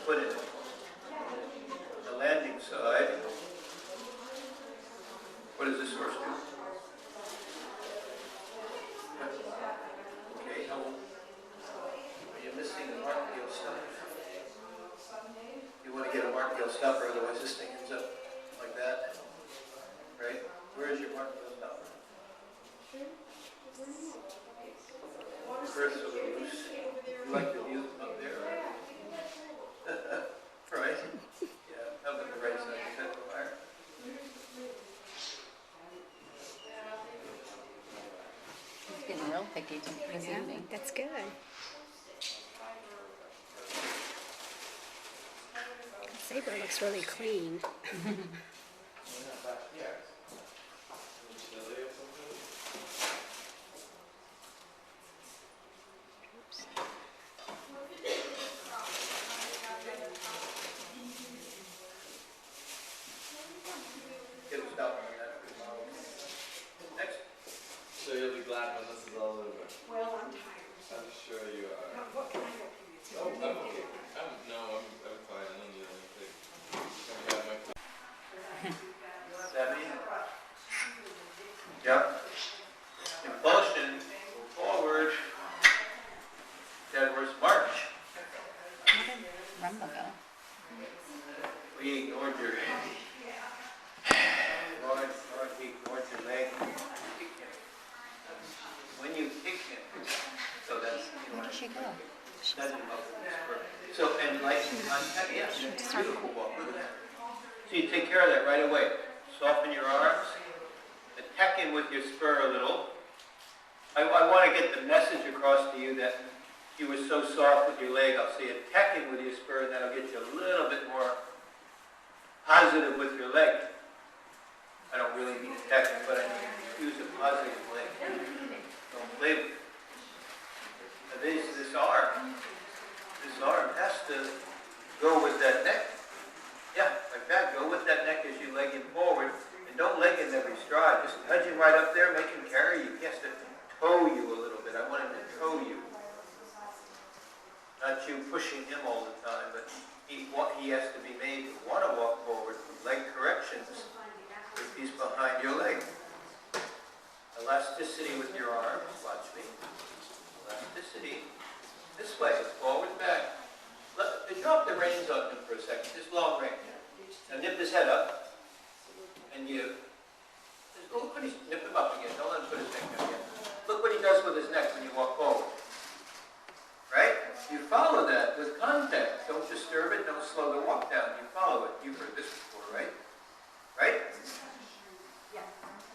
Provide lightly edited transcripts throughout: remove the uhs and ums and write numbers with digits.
foot in it. The landing side. What does this horse do? Okay, how are you missing the martingale stopper? You want to get a martingale stopper, otherwise this thing ends up like that. Right? Where is your martingale stopper? First, so loose. You like the view up there, right? Right? Yeah, up at the right side. Is that the wire? It's getting real picky this evening. That's good. Sabra looks really clean. Get a stopper on that. Next. So you'll be glad when this is all over. Well, I'm tired. I'm sure you are. What can I help you with? Oh, I'm okay. I'm fine. I don't need anything. Can I have my Does that mean? Yep. Impulsion, move forward. Downwards march. Rumba go. We ignored your we ignored your leg. When you kick him, so that's Where did she go? that's so and light contact, yeah, beautiful walk. Look at that. So you take care of that right away. Soften your arms. Attack in with your spur a little. I want to get the message across to you that you were so soft with your leg. I'll say attack in with your spur, and that'll get you a little bit more positive with your leg. I don't really mean attacking, but I mean use a positive leg. Don't play with it. Now this arm has to go with that neck. Yeah, like that. Go with that neck as you leg him forward. And don't leg in every stride. Just nudge him right up there, make him carry you. He has to toe you a little bit. I want him to toe you. Not you pushing him all the time, but he has to be made to want to walk forward from leg corrections if he's behind your leg. Elasticity with your arms. Watch me. Elasticity. This way. Forward, back. Drop the reins on him for a second. Just long rein. Now nip his head up. And you... Look what he's... Nip him up again. Don't let him put his neck down again. Look what he does with his neck when you walk forward. Right? You follow that with contact. Don't disturb it. Don't slow the walk down. You follow it. You've heard this before, right? Right? Yeah.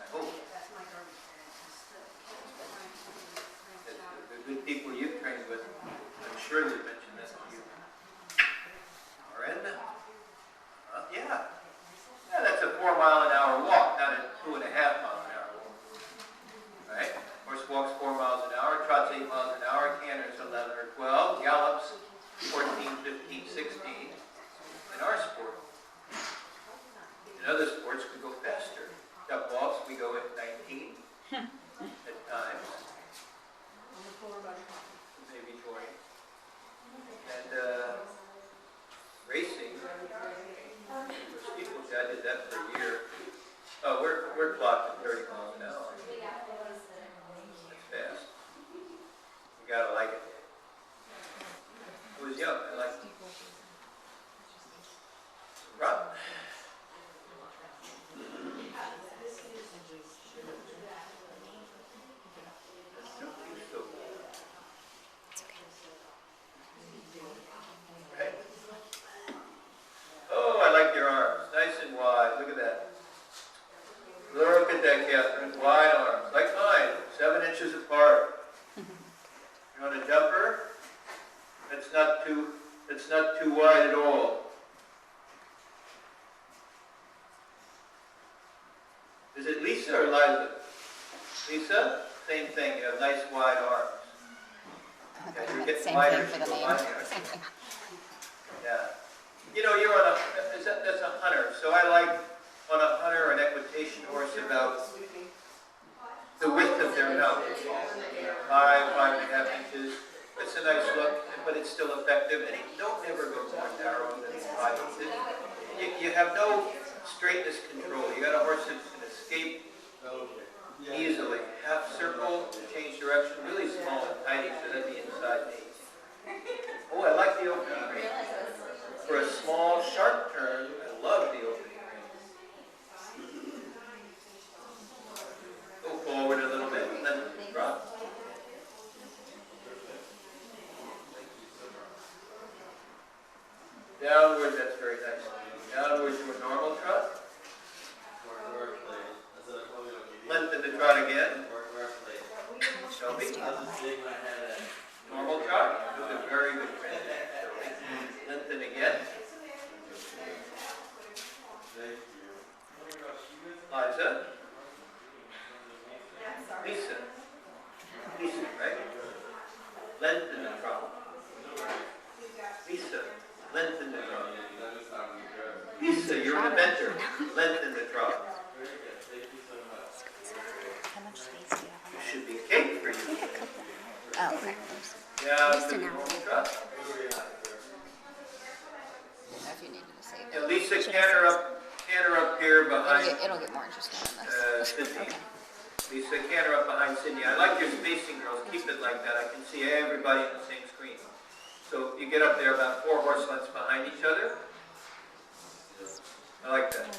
I hope. That's my garbage bag. The good people you've trained with, I'm sure they mentioned that to you. RN? Yeah. Yeah, that's a 4-mile-an-hour walk, not a 2.5-mile-an-hour walk. Right? Horse walks 4 miles an hour, trots 8 miles an hour, canters 11 or 12, gallops 14, 15, 16 in our sport. In other sports, we go faster. Duck-walks, we go at 19 at times. Maybe 20. And racing, for steeplechase, I did that for a year. Oh, we're clocked at 30 miles an hour. That's fast. You gotta like it. I was young, I liked it. Rob? Oh, I like your arms. Nice and wide. Look at that. Look at that, Catherine. Wide arms. Like mine. 7 inches apart. You want a jumper? That's not too wide at all. Is it Lisa or Liza? Lisa? Same thing. You have nice wide arms. Yeah, you're getting Same wider thing for the as you go name. by. Yeah. You know, you're on that's a hunter. So I like on a hunter or an equitation horse about the width of their nose. 5.5 inches. It's a nice look, but it's still a effective, and you don't ever go more narrow than 5 inches. You have no straightness control. You got a horse that can escape easily. Half circle to change direction, really small and tiny, so that the inside knee. Oh, I like the opening rein. For a small, sharp turn, I love the opening rein. Go forward a little bit, and then drop. Downward, that's very nice. Downward to a normal trot. Lengthen the trot again. Shelby. Normal trot. This is a very good transition. Lengthen again. Liza. Lisa. Lisa, right? Lengthen the trot. Lisa. Lengthen the trot. Lisa, you're an inventor. Lengthen the trot. How much space do you have? You should be cake for I think I you. cut that Oh, okay. Down Just to an the hour. normal trot. If you needed to save Now, it. Lisa, canter up here behind It'll get more interesting than this. Sydney. Okay. Lisa, canter up behind Sydney. I like your spacing, girls. Keep it like that. I can see everybody on the same screen. So you get up there about 4 horse lengths behind each other. I like that.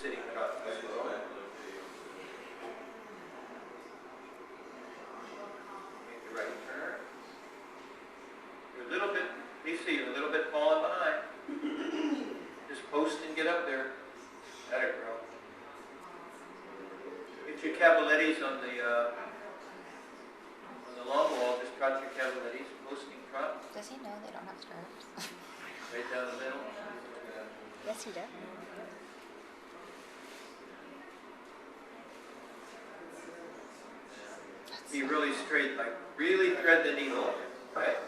Sitting trot. Slow. Make the right turn. You're a little bit, Lisa, you're a little bit falling behind. Just post and get up there. Better, girl. Get your cavalettis on the long wall. Just trot your cavalettis, posting trot, Does he know they don't have stirrups? right down the middle. Yes, he does. Be really straight, like really thread the needle, right?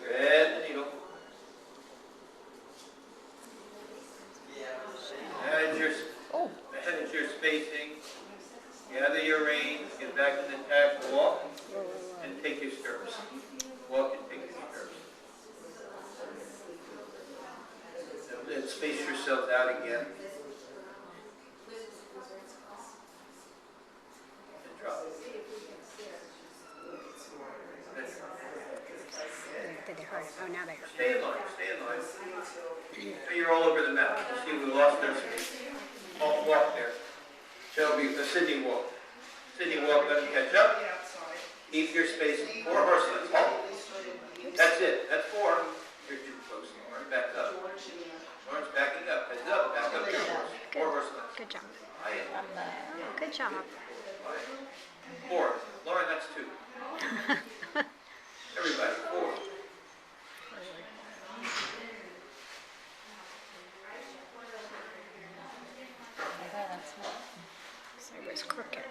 Thread the needle. Oh, Manage your spacing. Gather your reins. Get back in the tack. Walk and take your stirrups. Walk and take your stirrups. And then space yourself out again. And drop. And drop. Did they hurt? Oh, now they hurt. Stay in line. Stay in line. So you're all over the map. You see, we lost our space. Walk there. Shelby, Sydney walk. Sydney walk, let him catch up. Keep your space. 4 horse lengths. That's it. That's 4. You're too close. Lauren, back up. Lauren's backing up. Heads up. Back up your horse. 4 horse lengths. Good job. Quiet. Oh, good job. Quiet. 4. Lauren, that's 2. Everybody, 4. okay, that's not. Sabra's crooked.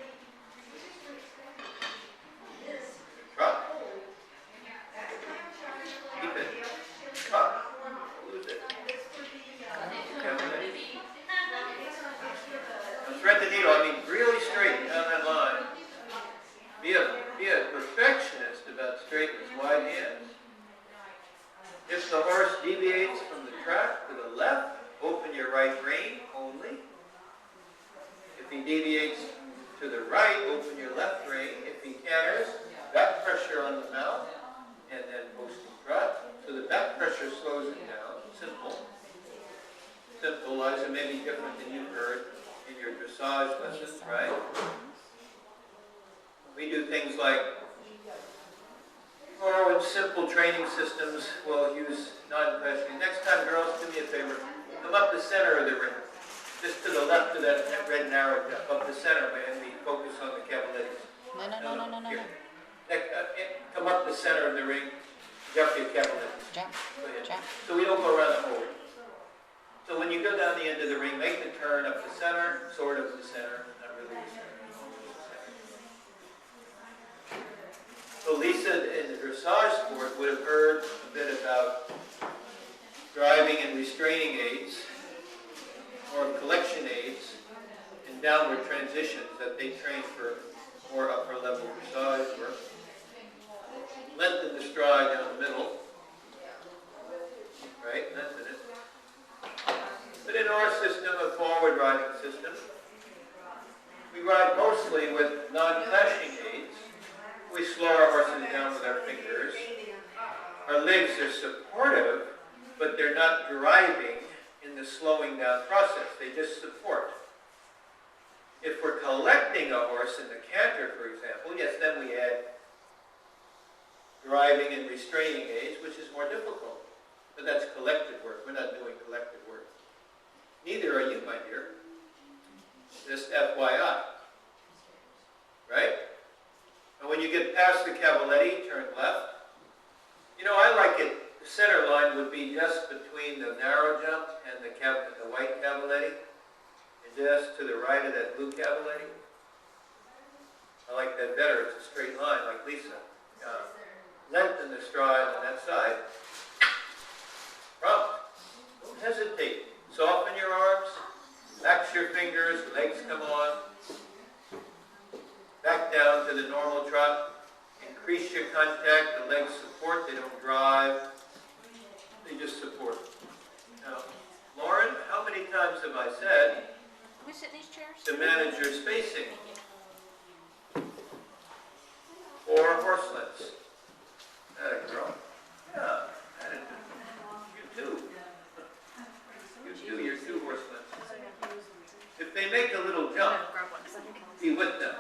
Trot. Keep it. Trot. Lose it. Thread the needle. I mean, really straight down that line. Be a perfectionist about straightness, wide hands. If the horse deviates from the track to the left, open your right rein only. If he deviates to the right, open your left rein. If he canters, back pressure on the mouth, and then posting trot. So the back pressure slows him down. Simple. Simple. Liza may be different than you've heard in your dressage lessons, right? We do things like, in simple training systems, we'll use non-pressure. Next time, girls, do me a favor. Come up the center of the ring. Just to the left of that red narrow jump. Up the center, and we focus on the cavalettis. No. Here. Come up the center of the ring. Jump your cavalettis. Jump. Go ahead. Jump. So we don't go around the whole ring. So when you go down the end of the ring, make the turn up the center, sort of the center, not really the center. So Lisa in the dressage sport would have heard a bit about driving and restraining aids, or collection aids, and downward transitions that they train for or upper level massage work. Lengthen the stride down the middle. Right? Lengthen it. But in our system, a forward riding system, we ride mostly with non-clashing aids. We slow our horses down with our fingers. Our legs are supportive, but they're not driving in the slowing down process. They just support. If we're collecting a horse in the canter, for example, yes, then we add driving and restraining aids, which is more difficult. But that's collective work. We're not doing collective work. Neither are you, my dear. Just FYI. Right? And when you get past the cavaletti, turn left. You know, I like it. The center line would be just between the narrow jump and the white cavaletti. And just to the right of that blue cavaletti. I like that better. It's a straight line, like Lisa. Lengthen the stride on that side. Prompt. Don't hesitate. Soften your arms. Relax your fingers. Legs come on. Back down to the normal trot. Increase your contact. The legs support. They don't drive. They just support. Now, Lauren, how many times have I said We sit in these chairs? to manage your spacing for horse lengths? That a girl. Yeah, that is you too. You do your 2 horse lengths. If they make a little jump, be with them.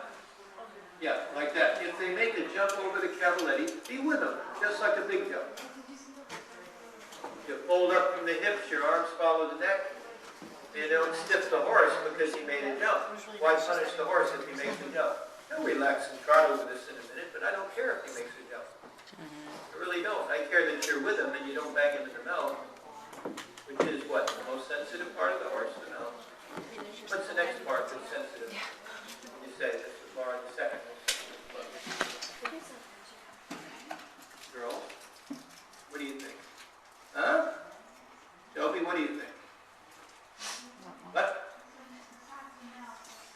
Yeah, like that. If they make a jump over the cavaletti, be with them, just like a big jump. You fold up from the hips, your arms follow the neck. You don't stiff the horse because he made a jump. Why punish the horse if he makes a jump? He'll relax and trot over this in a minute, but I don't care if he makes a jump. I really don't. I care that you're with him and you don't bang him in the mouth, which is what? The most sensitive part of the horse, the mouth. What's the next part that's sensitive? You say this is Lauren the second. Girls, what do you think? Huh? Shelby, what do you think? What?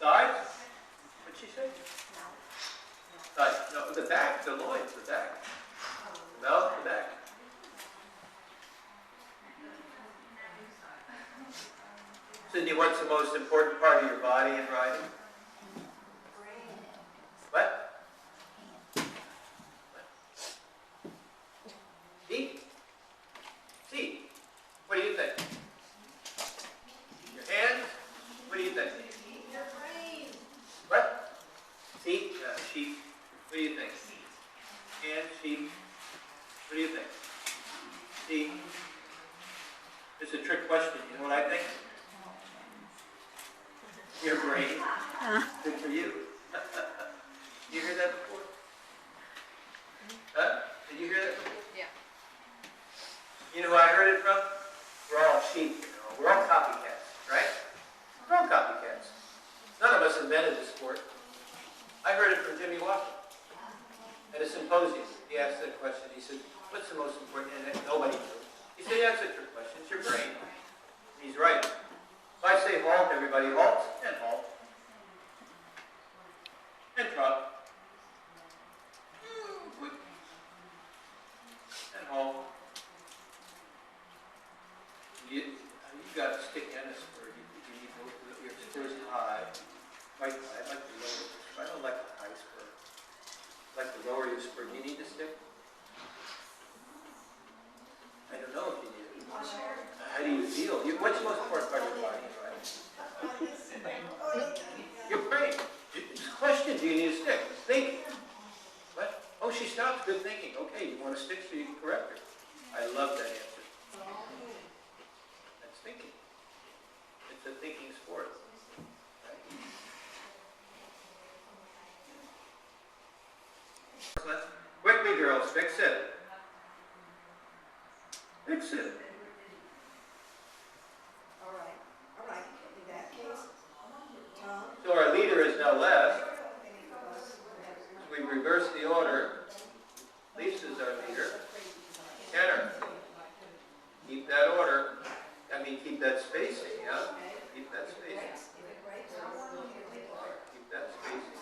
Sides? What'd she say? Sides. No, the back, the loins, the back. The mouth, the back. Cindy, what's the most important part of your body in riding? What? Feet? Feet. What do you think? Your hands? What do you think? What? Feet? Sheep. What do you think? Hands, sheep. What do you think? Feet. It's a trick question. You know what I think? Your brain. Good for you. You hear that before? Huh? Did you hear that before? Yeah. You know who I heard it from? We're all sheep, you know. We're all copycats, right? We're all copycats. None of us invented the sport. I heard it from Jimmy Walker at a symposium. He asked that question. He said, what's the most important? And nobody knew. He said, yeah, it's a trick question. It's your brain. And he's right. If I say halt, everybody halts and halt. And trot. And halt. You got a stick and a spur. You need both of your spurs high. Right high. I like the lower. I don't like the high spur. I like the lower your spur. Do you need a stick? I don't know if you need it. How do you feel? What's the most important part of your body, right? Your brain. Question, do you need a stick? Thinking. What? Oh, she stopped. Good thinking. Okay, you want a stick so you can correct her. I love that answer. That's thinking. It's a thinking sport. Right? Quickly, girls, fix it. Fix it. All right. In that case, Tom. So our leader is now left. So we reverse the order. Lisa's our leader. Kenner. Keep that order. I mean, keep that spacing, yeah? Keep that spacing. Keep that spacing.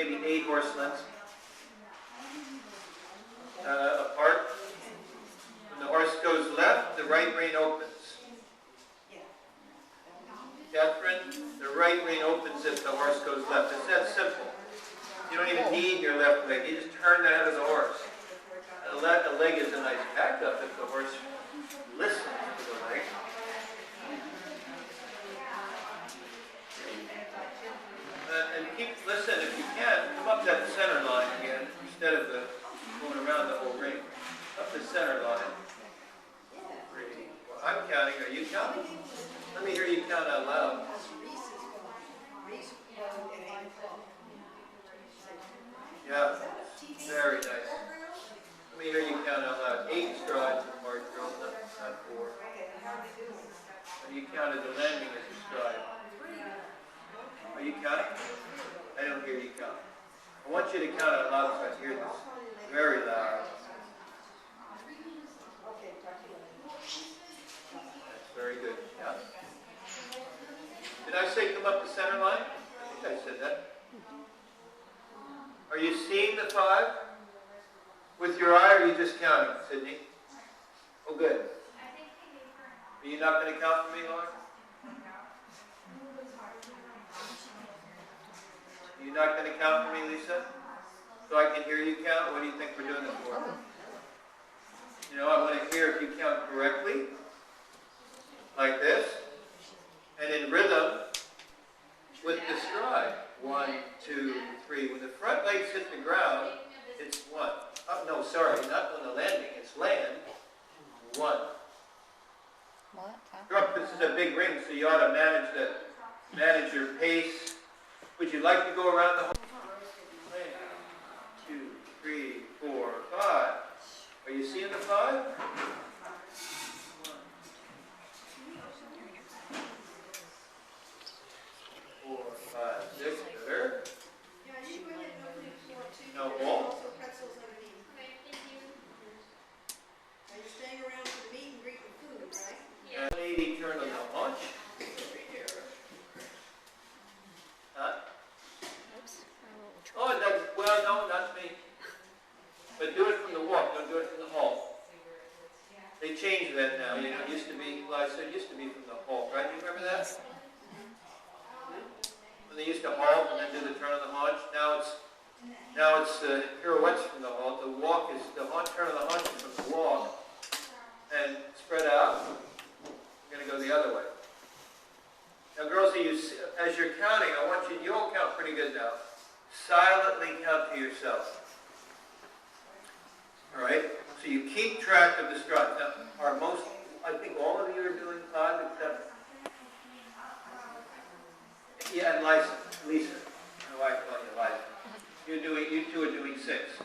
maybe 8 horse lengths apart. When the horse goes left, the right rein opens. Catherine, the right rein opens if the horse goes left. It's that simple. You don't even need your left leg. You just turn the head of the horse. The leg is a nice backup if the horse listens to the leg. And listen, if you can, come up that center line again, instead of going around the whole ring. Up the center line. 3, 4. I'm counting. Are you counting? Let me hear you count out loud. Yeah, very nice. Let me hear you count out loud. 8 strides apart, girls, not 4. And you counted the landing as a stride. Are you counting? I don't hear you count. I want you to count out loud so I hear this. Very loud. That's very good. Yeah. Did I say come up the center line? I think I said that. Are you seeing the 5 with your eye, or are you just counting, Sydney? Oh, good. Are you not going to count for me, Lauren? Are you not going to count for me, Lisa? So I can hear you count? What do you think we're doing this for? You know, I want to hear if you count correctly, like this, and in rhythm with the stride. 1, 2, 3. When the front legs hit the ground, it's 1. Oh, no, sorry, not on the landing. It's land. 1. What? This is a big ring, so you ought to manage your pace. Would you like to go around the whole? 1, 2, 3, 4, 5. Are you seeing the 5? 4, 5, 6. Better. No ball. Are you staying around for the meet and greet with food, right? And 80 turn on the haunch. Huh? Oops. Oh, well, no, not me. But do it from the walk. Don't do it from the halt. They changed that now. You know, it used to be, well, I said it used to be from the halt, right? You remember that? When they used to halt and then do the turn of the haunch. Now it's pirouettes from the halt. The walk is the turn of the haunch is from the walk. And spread out. I'm going to go the other way. Now, girls, as you're counting, I want you all count pretty good now. Silently count to yourself. All right? So you keep track of the strides. Now, I think all of you are doing 5 except, yeah, and Lisa. My wife called you Liza. You 2 are doing 6.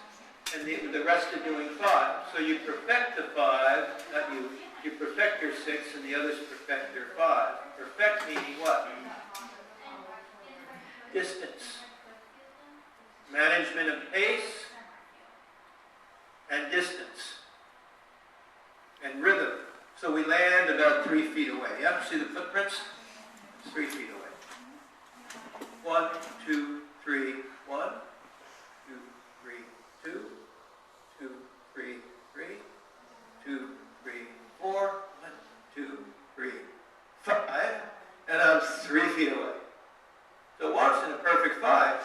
And the rest are doing 5. So you perfect the 5, not you. You perfect your 6, and the others perfect their 5. Perfect meaning what? Distance. Management of pace and distance. And rhythm. So we land about 3 feet away. Yeah? See the footprints? It's 3 feet away. 1, 2, 3, 1. 2, 3, 2. 2, 3, 3. 2, 3, 4. 1, 2, 3, 5. And I'm 3 feet away. So it walks in a perfect 5.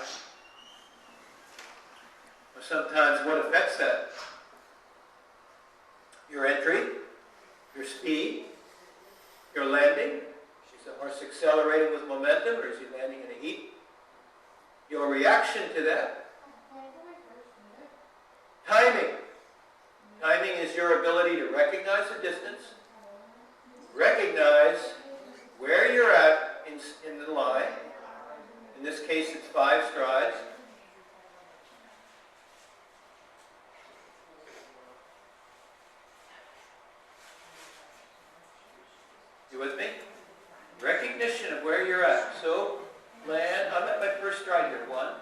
Or sometimes what affects that? Your entry, your speed, your landing. Is the horse accelerating with momentum, or is he landing in a heat? Your reaction to that. Timing. Timing is your ability to recognize the distance, recognize where you're at in the line. In this case, it's 5 strides. You with me? Recognition of where you're at. So, land. I'm at my first stride here. 1,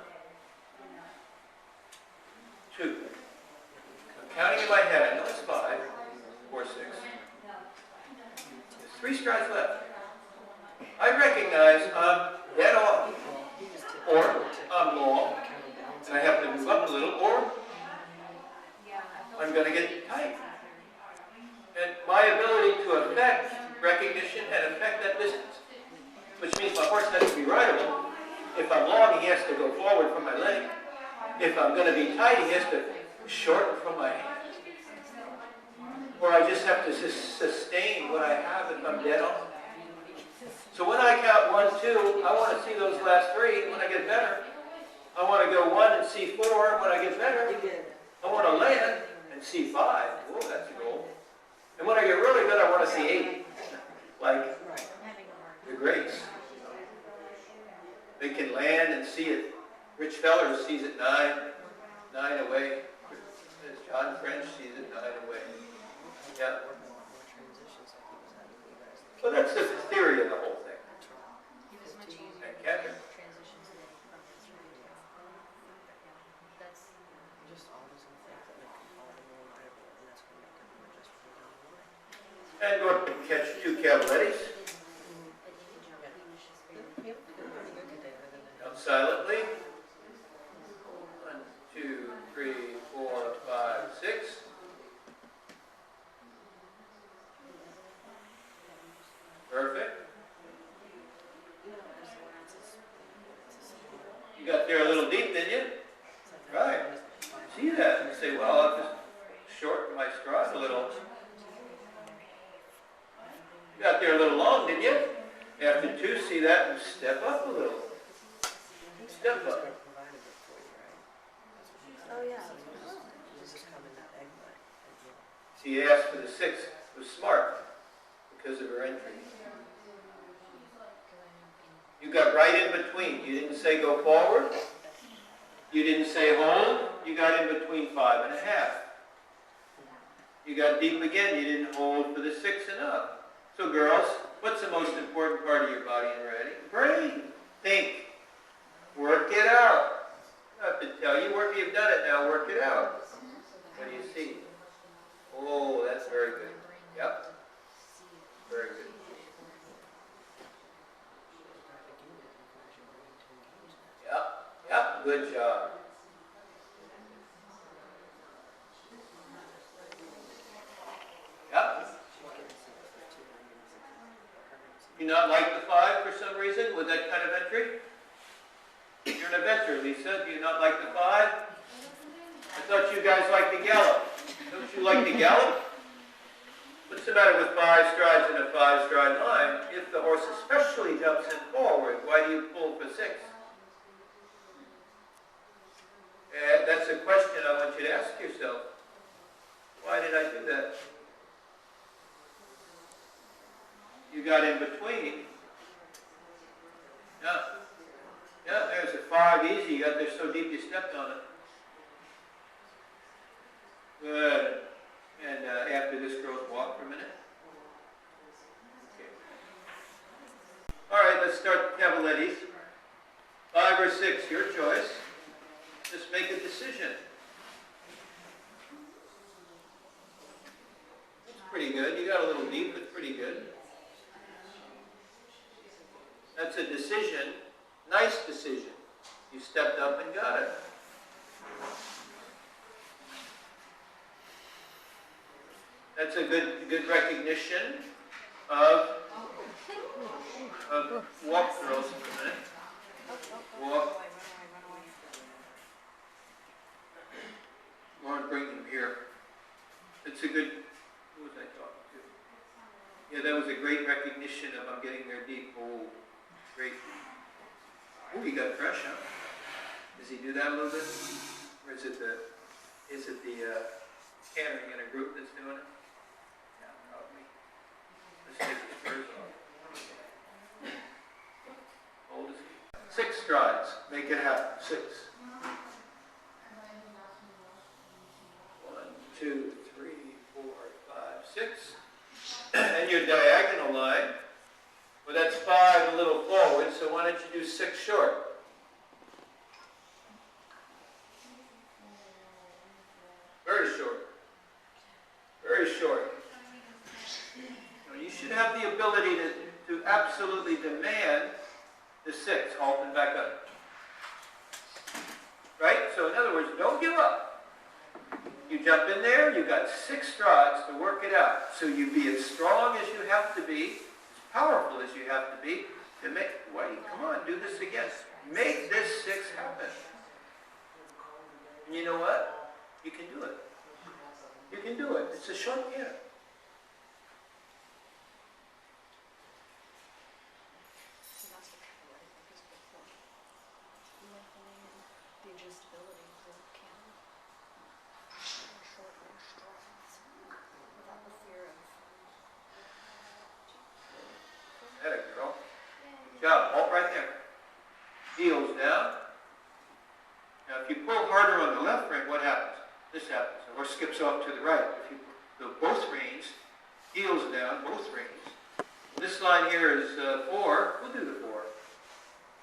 2. I'm counting in my head. I know it's 5, 4, 6. There's 3 strides left. I recognize I'm dead on, or I'm long, I'm going to get tight. And my ability to affect recognition and affect that distance, which means my horse has to be rideable. If I'm long, he has to go forward from my leg. If I'm going to be tight, he has to shorten from my hand. Or I just have to sustain what I have if I'm dead on. So when I count 1, 2, I want to see those last 3 when I get better. I want to go 1 and see 4 when I get better. I want to land and see 5. Oh, that's a goal. And when I get really good, I want to see 8. Like the greats. They can land and see it. Rich Feller sees it 9 away. As John French sees it 9 away. Yeah. So that's the theory of the whole thing. And Catherine. And go up and catch 2 cavalettis. Come silently. 1, 2, 3, 4, 5, 6. Perfect. You got there a little deep, didn't you? Right. See that and say, well, I'll just shorten my stride a little. You got there a little long, didn't you? After 2, see that and step up a little. Step up. Oh, yeah. She asked for the 6. It was smart because of her entry. You got right in between. You didn't say go forward. You didn't say hold. You got in between 5 1/2. You got deep again. You didn't hold for the 6 and up. So girls, what's the most important part of your body and ready? Brain. Think. Work it out. I have to tell you, you've done it now, work it out. What do you see? Oh, that's very good. Yep. Very good. Yep, good job. Yep. You not like the 5 for some reason with that kind of entry? You're an adventurer, Lisa. Do you not like the 5? I thought you guys liked the gallop. Don't you like the gallop? What's the matter with 5 strides in a 5-stride line? If the horse especially jumps in forward, why do you pull for 6? That's a question I want you to ask yourself. Why did I do that? You got in between. Yeah, there's a 5 easy. You got there so deep you stepped on it. Good. And after this girl's walk for a minute. Okay. All right, let's start the cavalettis. 5 or 6, your choice. Just make a decision. That's pretty good. You got a little deep, but pretty good. That's a decision. Nice decision. You stepped up and got it. That's a good recognition of walk girls for a minute. Walk. Lauren, bring them here. It's a good, who was I talking to? Yeah, that was a great recognition of I'm getting there deep. Oh, great. Oh, he got fresh, huh? Does he do that a little bit? Or is it the cantering in a group that's doing it? Yeah, probably. Let's take the spurs off. Hold his feet. 6 strides. Make it happen. 6. 1, 2, 3, 4, 5, 6. And your diagonal line. Well, that's 5 a little forward, so why don't you do 6 short? Very short. Very short. Now, you should have the ability to absolutely demand the 6, halt and back up. Right? So in other words, don't give up. You You jump in there, you got 6 strides to work it out. So you be as strong as you have to be, as powerful as you have to be, to make, come on, do this again. Make this 6 happen. And you know what? You can do it. You can do it. It's a short piano. The adjustability of the piano. Short strides. Without the fear of... There you go. Good job. Halt right there. Heels down. Now, if you pull harder on the left rein, what happens? This happens. The horse skips off to the right. If you go both reins, heels down, both reins. This line here is 4. We'll do the 4.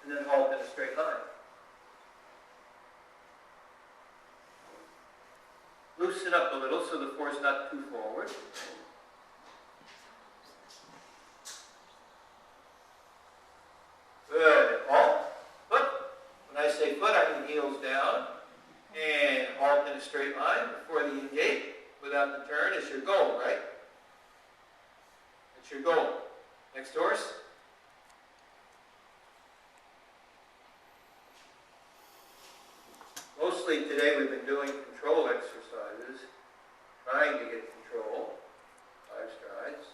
And then halt in a straight line. Loosen up a little so the 4 is not too forward. Good. Halt. Foot. When I say foot, I mean heels down. And halt in a straight line before the in-gate. Without the turn is your goal, right? That's your goal. Next horse. Mostly today we've been doing control exercises, trying to get control. 5 strides.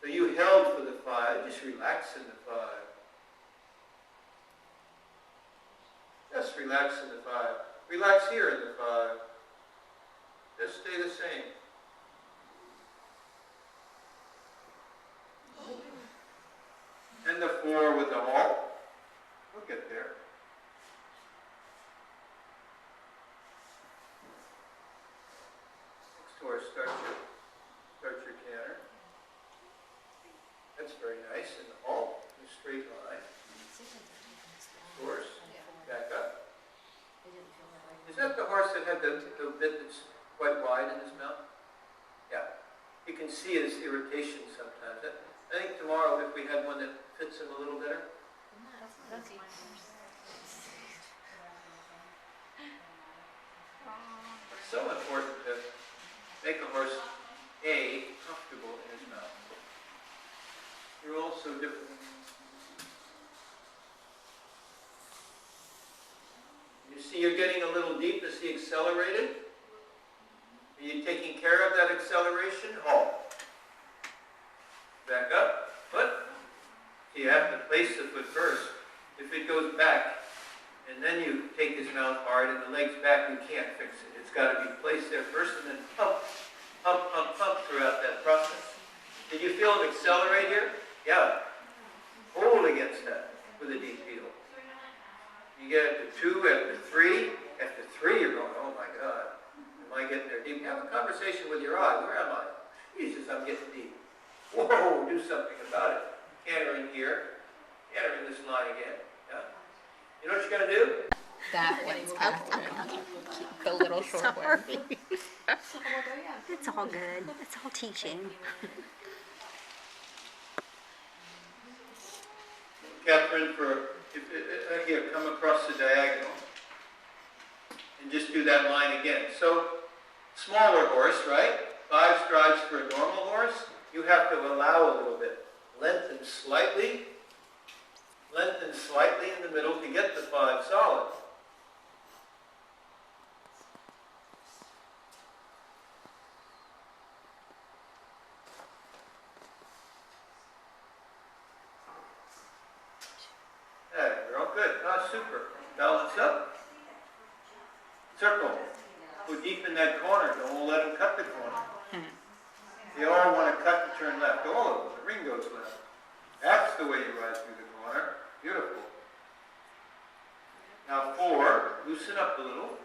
So you held for the 5, just relax in the 5. Just relax in the 5. Relax here in the 5. Just stay the same. And the 4 with the halt. We'll get there. Next horse, start your canter. That's very nice. And the halt, in a straight line. Horse, back up. Is that the horse that had the bit that's quite wide in his mouth? Yeah. You can see his irritation sometimes. I think tomorrow, if we had one that fits him a little better. It's so important to make a horse, A, comfortable in his mouth. You're all so different. You see you're getting a little deep as he accelerated. Are you taking care of that acceleration? Halt. Back up. Foot. So you have to place the foot first. If it goes back, and then you take his mouth hard and the leg's back, you can't fix it. It's got to be placed there first and then pump, pump, pump, pump throughout that process. Did you feel him accelerate here? Yeah. Hold against that with a deep heel. You get up to 2, after 3. After 3, you're going, oh my God, am I getting there deep? Have a conversation with your eye. Where am I? Jesus, I'm getting deep. Whoa, do something about it. Canter in here. Canter in this line again. Yeah? You know what you're going to do? That one's kind of boring. Keep the little short one. Sorry. It's all good. It's all teaching. Catherine, here, come across the diagonal. And just do that line again. So, smaller horse, right? 5 strides for a normal horse. You have to allow a little bit. Lengthen slightly in the middle to get the 5 solid. There, you're all good. Super. Balance up. Circle. Go deep in that corner. Don't let them cut the corner. They all want to cut and turn left. All of them. The ring goes left. That's the way you ride through the corner. Beautiful. Now 4. Loosen up a little.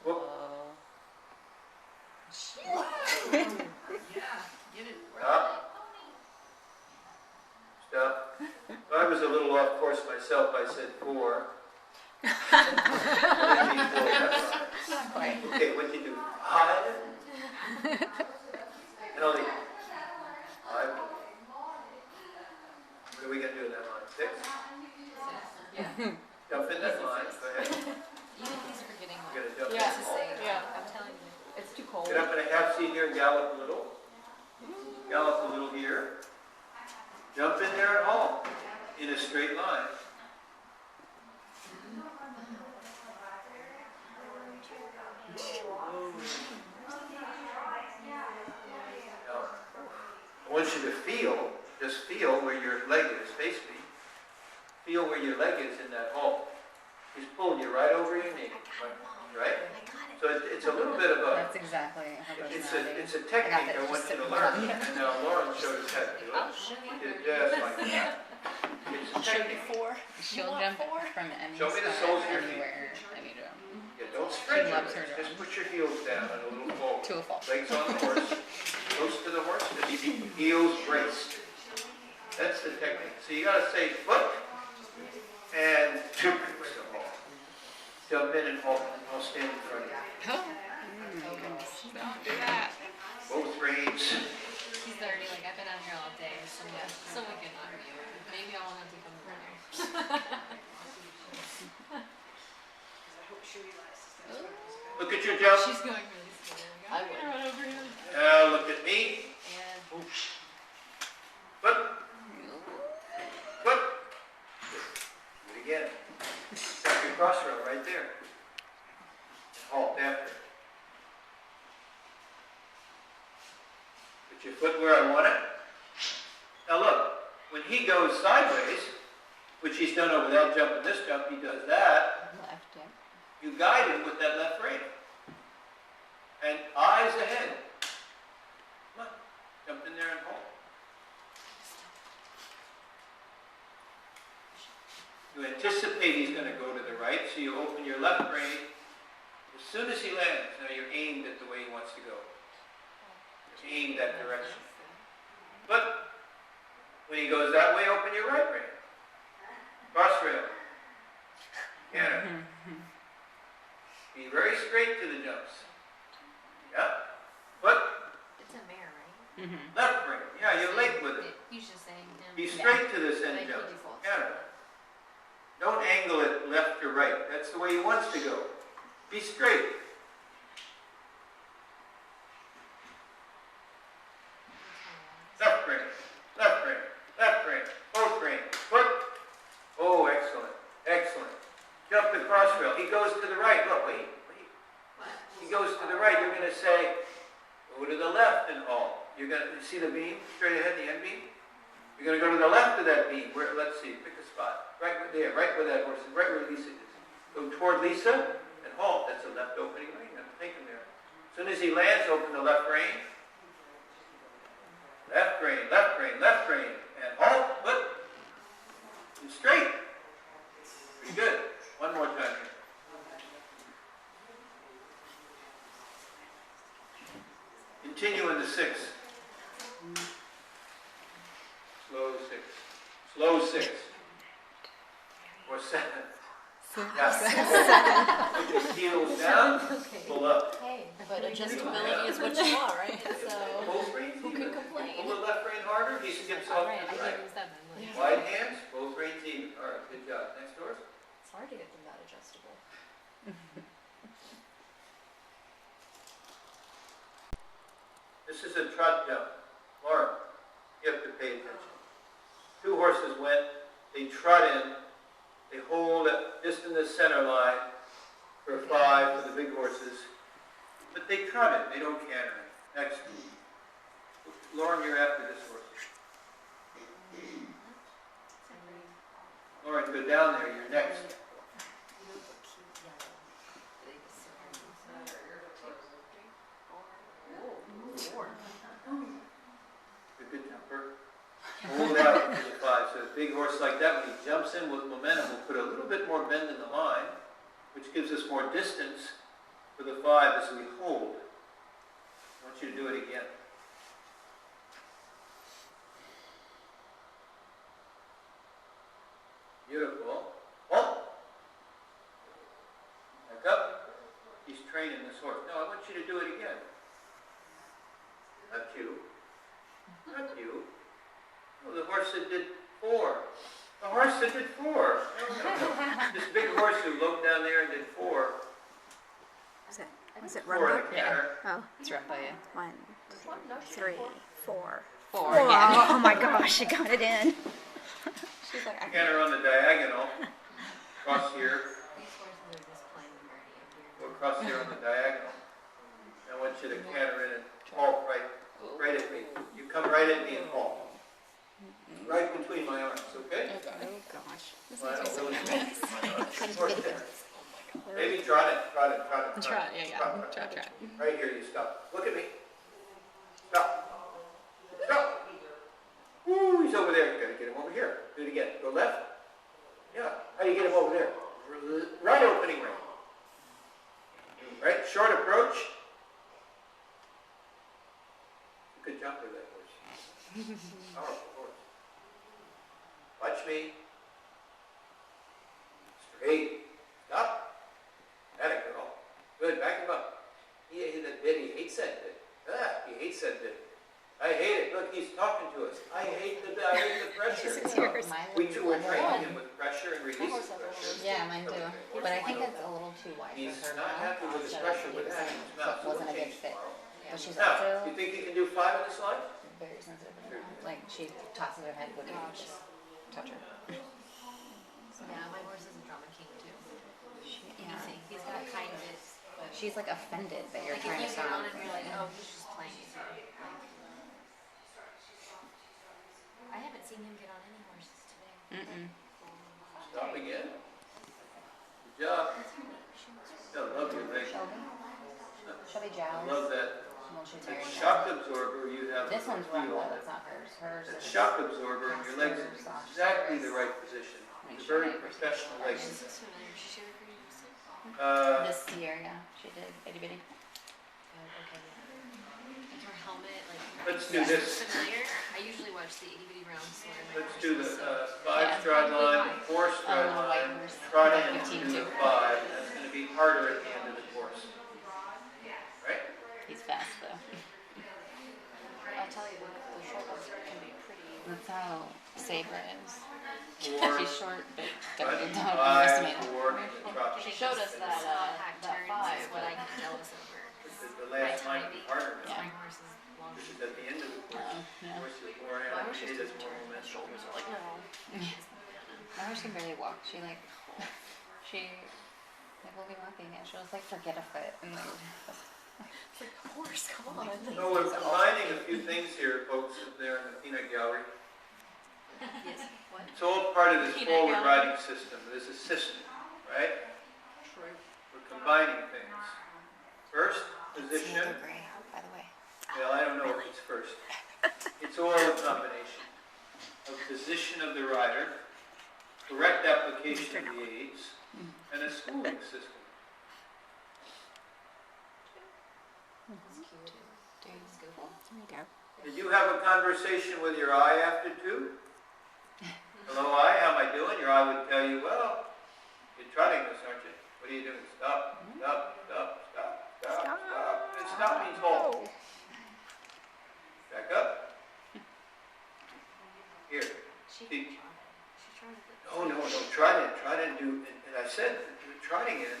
Whoop. Stop. I was a little off course myself. I said 4. Okay, what do you do? 5. And only 5. What are we going to do in that line? 6? Jump in that line, go ahead. Even he's forgetting You're what gonna jump Yeah. in. to say. Yeah. I'm telling you. It's too cold. Get up in a half seat here and gallop a little. Gallop a little here. Jump in there and halt in a straight line. Now, I want you to feel, just feel where your leg is, face me. Feel where your leg is in that halt. He's pulling you right over your knee, right? So it's a little bit of a, That's exactly her personality. it's a technique I want you to learn. And now Lauren showed us how to do it. She did just like that. It's a technique. She'll jump from any Show me the spot soles of your feet. anywhere I need to. Yeah, don't stretch your loves legs. her Just drum. put your heels down and a little forward. To a fault. Legs on the horse. Close to the horse. Just heels braced. That's the technique. So you got to say foot and two kicks to halt. Jump in and halt. I'll stand in front of you. Don't do that. Both reins. She's already like, I've been out here all day, so we can argue. Maybe I want to take a runner. Look at your jump. She's going really slow. I'm gonna run over him. Now look at me. And Foot. Foot. Do it again. Stop your cross rail right there. Halt after. Put your foot where I want it. Now look, when he goes sideways, which he's done over that jump and this jump, he does that. left, yeah. You guide him with that left rein. And eyes ahead. Come on. Jump in there and hold. You anticipate he's going to go to the right, so you open your left rein. As soon as he lands, now you're aimed at the way he wants to go. You're aimed that direction. But when he goes that way, open your right rein. Cross rail. Canter. Be very straight to the jumps. Yeah? But It's a mare, right? left rein. Yeah, you're late with it. He's just saying him. Be straight to this end Like he jump. defaults. Canter. Don't angle it left or right. That's the way he wants to go. Be straight. Left rein. Left rein. Left rein. Both rein. Foot. Oh, excellent. Excellent. Jump the cross rail. He goes to the right. Look, wait. He goes to the right. You're going to say, go to the left and halt. You're going to see the beam straight ahead, the end beam? You're going to go to the left of that beam. Where? Let's see. Pick a spot. Right there. Right where that horse is. Right where Lisa is. Go toward Lisa and halt. That's a left opening rein. Take him there. As soon as he lands, open the left rein. Left rein, left rein, left rein. And halt, foot. And straight. Pretty good. One more time here. Continue in the six. Slow six. Slow six. Or seven. Yeah. Put your heels down, pull up. Hey, But adjustability is what you want, right? So Both reins who even. can complain? Pull the left rein harder, he skips off alright, to I the right. gave him 7. Like, Wide hands, both reins even. All right, good job. Next horse. It's hard to get them that adjustable. This is a trot jump. Lauren, you have to pay attention. Two horses went, they trot in, they hold just in the center line for 5 for the big horses. But they trot it, they don't canter it. Next. Lauren, you're after this horse. Lauren, go down there, you're next. Good jumper. Hold out to the 5. So a big horse like that, when he jumps in with momentum, will put a little bit more bend in the line, which gives us more distance for the 5 as we hold. I want you to do it again. Beautiful. Halt. Back up. He's training this horse. No, I want you to do it again. Not you. Not you. Oh, the horse that did 4. The horse that did 4. No. This big horse who loped down there and did 4. Was it 4 rubber? in a canter. Oh, It's run by you. 1, 2, 3, 4. 4 Oh, again. oh my gosh, she got it in. She's like, I Canter on the diagonal. Across here. These horses are just plain dirty and weird. Go across here on the diagonal. I want you to canter in and halt right at me. You come right at me and halt. Right between my arms, okay? Oh gosh. Well, so really nice. Maybe trot it. Trot, yeah. Trot. Right here, you stop. Look at me. Stop. Stop. Woo, he's over there. You gotta get him over here. Do it again. Go left. Yeah. How do you get him over there? Right opening ring. Right? Short approach. Good jumper, that horse. Powerful horse. Watch me. Straight. Stop. That a girl. Good. Back him up. He hates that bit. He hates that bit. I hate it. Look, he's talking to us. I hate the pressure. This is yours. We too were training him with pressure and releasing pressure. Yeah, mine too. But I think it's a little too wide He's for her not mouth. happy with the So pressure with it that in his mouth. So wasn't a we'll good change fit. tomorrow. But she's Now, also you think he can do 5 in this line? very sensitive to her mouth. Like she tosses her head when you just touch her. Yeah, my horse is a drama king too. Yeah. He's got kind of it, but she's like offended that you're trying to stop. And you're like, oh, he's just playing. I haven't seen him get on any horses today. Stop again. Good job. I love your leg. Shelby I jowls. love that. Well, she's That very shock absorber you have. This one's on run the though, heel. it's not hers. Hers That is shock absorber in your legs is exactly the right position. It's a very professional leg. This is familiar. She shared her music. This year, yeah, she did itty bitty. Okay, yeah. Like her helmet, like. Let's do this. Familiar? I usually watch the itty bitty round story. Let's do the 5 Yeah. stride line, 4 stride Oh, white line, horse. trot in Like to 15 do the too. 5. That's going to be harder at the end of the course. Right? He's fast though. I'll tell you, the short ones can be pretty. That's how Sabra is. 4, She's short, but trot, don't 5, underestimate her. 4, and trot. She showed us that hack that turns 5, is what I but get jealous over. The last line will be harder. Yeah. My horse is long. This is at the end of the course. yeah. Horse is more My horse just animated, doesn't more turn. My momentum. shoulders are like, no. My horse can barely walk. She like will be walking and she'll just like forget a foot and like It's like, horse, come on. So we're combining a few things here, folks, there in the peanut gallery. Yes, what? It's all part of this Peanut forward gallery. riding system. There's a system, right? True. We're combining things. First, the position. other gray, by the way. Well, I don't know if it's first. It's all a combination of position of the rider, correct application of the aids, and a schooling system. It's cute. Dude, It's goofy. There you go. Did you have a conversation with your eye after 2? Hello, eye, how am I doing? Your eye would tell you, well, you're trotting this, aren't you? What are you doing? Stop, stop, stop, stop, stop, stop. And stop means halt. Back up. Here. She See. tried it. No, try to do, and I said, trotting in,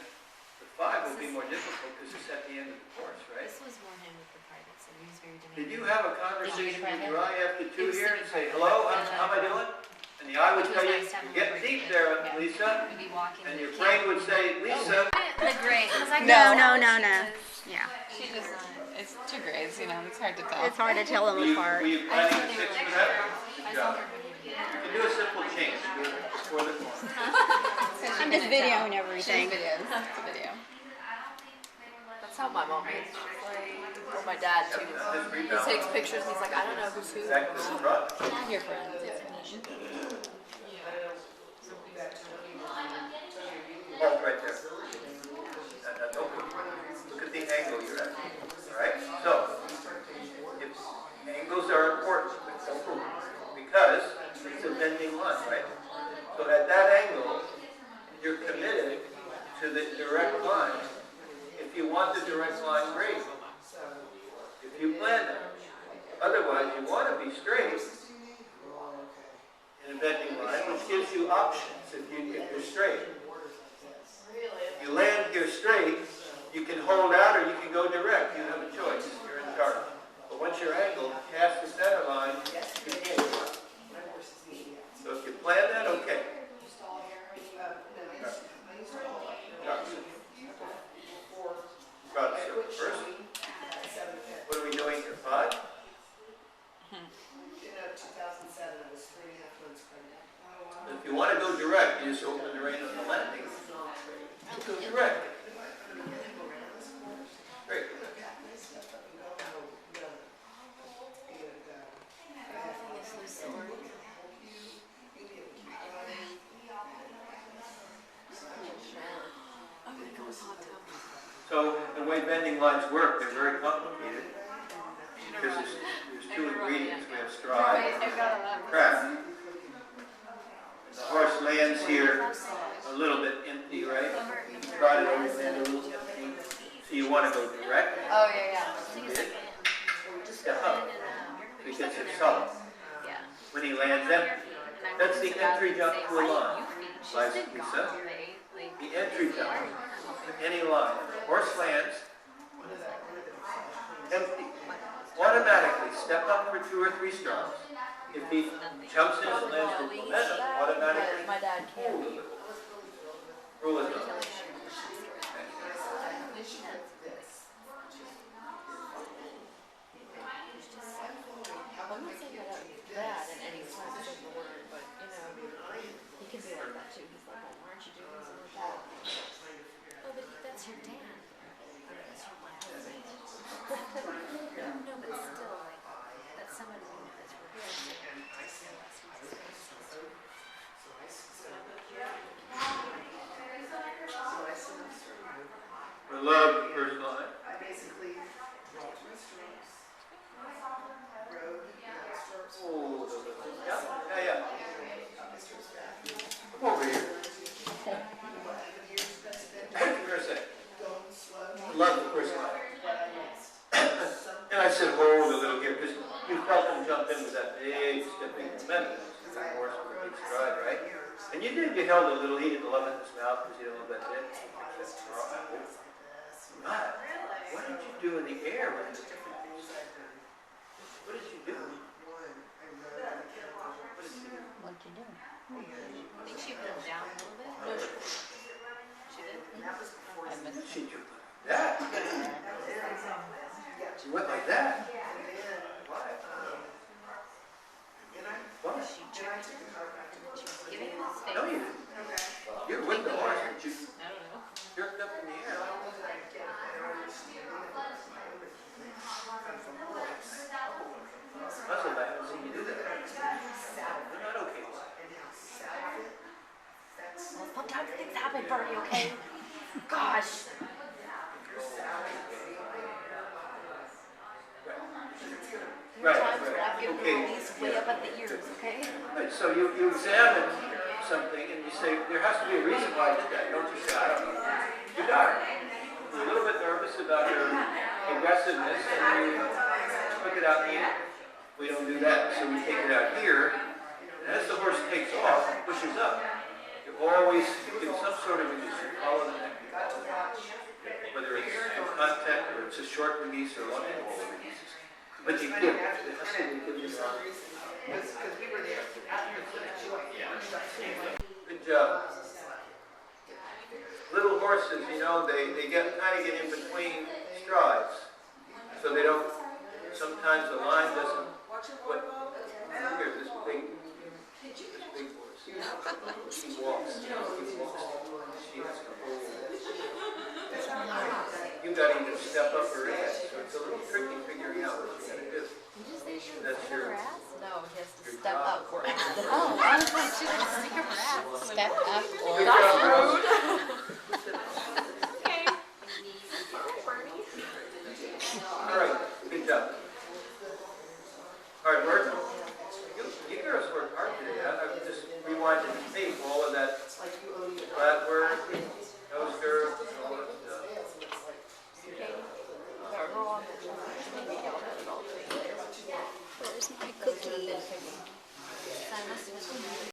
the 5 will be more difficult because it's at the end of the course, right? This was more him with the private, so he was very demanding. Did you have a conversation with your eye after 2 It was here and say, semi-private. hello, how am I doing? And the eye would Which was tell you, nice to have you're getting him break deep it. there, Yeah. Lisa. We'd be walking. And to your the brain camp. would say, Lisa. The gray, because I No, know no. she Yeah. She just, it's two grades, you know, it's hard to tell. It's hard to tell them Were apart. you I planning saw they 6 were for like, that? I Good saw job. her. You can do a simple change. Do it before the corner. I'm just videoing everything. Videos, it's a video. That's how my mom is. She's like, or my dad too. Just He rebound. takes pictures and he's like, I don't know who's who. Back to the front. Your friends, yeah. Hold right there. Now, don't look at the angle you're at. All right? So, if angles are important, but don't move, because it's a bending line, right? So at that angle, you're committed to the direct line. If you want the direct line, great. If you plan that. Otherwise, you want to be straight in a bending line, which gives you options if you're straight. If you land here straight, you can hold out or you can go direct. You have a choice. You're in charge. But once you're angled past the center line, you can't. So if you plan that, okay. Got it first. What are we doing here? 5? If you want to go direct, you just open the rein on the landing. Go direct. Great. So the way bending lines work, they're very complicated. Because there's 2 ingredients. We have stride, craft. The horse lands here a little bit empty, right? Trot it over, land a little empty. So you want to go direct. Oh, yeah. Step up. Because it's solid. Yeah. When he lands empty. That's the entry jump to a line. Vice versa. The entry jump to any line. Horse lands empty. Automatically step up for 2 or 3 strides. If he jumps in and lands with momentum, automatically My dad can't. roll it up. I wouldn't say that in any sense of the word, but he can be like that too. He's like, well, why aren't you doing something like that? Oh, but that's your dad. That's your husband. No, but still, like, that's somebody who knows we're I love the first line. Oh, yeah. Come over here. For a second. I love the first line. And I said, hold a little here, because you felt him jump in with that big stepping momentum. Of course, with a big stride, right? And you did, you held a little, he didn't love it in his mouth because you don't love that bit. But what did you do in the air when you took it? What did you do? What'd you do? I think she put him down a little bit. She did? I missed it. She took that. She went like that. Why? Why? She jerked him. She was giving him his face. No, you didn't. You're with the horse, but you I don't know. jerked up in the air. Muscle back, I've seen you do that. You're not okay. Well, sometimes things happen, Bernie, okay? Gosh. There are times when I've given Okay. the release way up at the ears, okay? Right, so you examine something and you say, there has to be a reason why I did that. Don't you say, I don't know. Your daughter. You're a little bit nervous about her aggressiveness and you took it out in the air. We don't do that, so we take it out here. And as the horse takes off, it pushes up. You always give some sort of release. You follow the neck. Whether it's contact or it's a short release or long interval releases. But you give it. Good job. Little horses, they kind of get in between strides. So they don't, sometimes the line doesn't, here's this big horse. He walks. She has to hold. You got to either step up or in. So it's a little tricky figuring out what you're going to do. That's your No, he has to step up for it. Oh, I was like, she didn't stick her ass. Step up or Good job, girls. All right, good job. Hard work. You girls worked hard today. I just rewinded